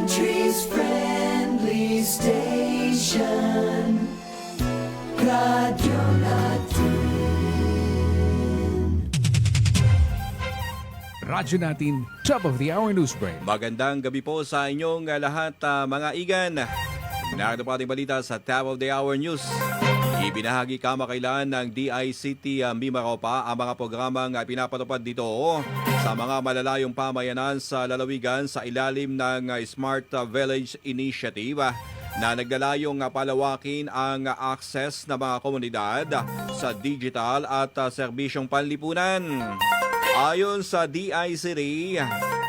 country's friendly station. Radyo Natin. Radyo Natin, top of the hour news break. Magandang gabi po sa inyong lahat, mga igan. Narito po ating balita sa Top of the Hour News. Ibinahagi kamakailan ng DICT Mimaropa ang mga programang pinapatupad dito sa mga malalayong pamayanan sa lalawigan sa ilalim ng Smart Village Initiative na naglalayong palawakin ang access ng mga komunidad sa digital at serbisyong panlipunan. Ayon sa DICT,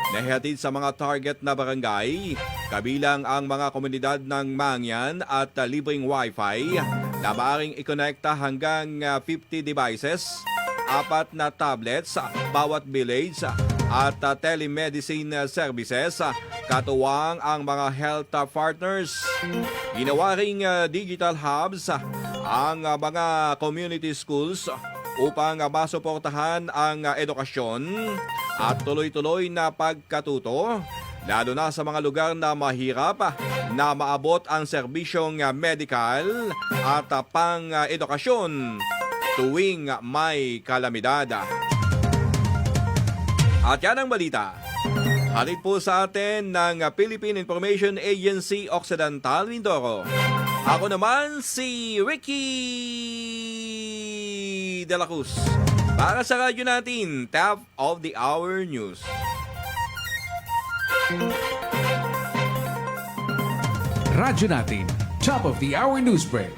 nahihatid sa mga target na barangay, kabilang ang mga komunidad ng Mangyan at libreng Wi-Fi na maaaring ikonekta hanggang 50 devices, 4 na tablets bawat village at telemedicine services, katuwang ang mga health partners. Ginawa ring digital hubs ang mga community schools upang masuportahan ang edukasyon at tuloy-tuloy na pagkatuto, lalo na sa mga lugar na mahirap na maabot ang serbisyong medikal at pang-edukasyon tuwing may kalamidad. At yan ang balita. Halid po sa atin ng Philippine Information Agency Occidental Mindoro. Ako naman si Ricky De La Cruz para sa radyo natin, Top of the Hour News. Radyo Natin, top of the hour news break.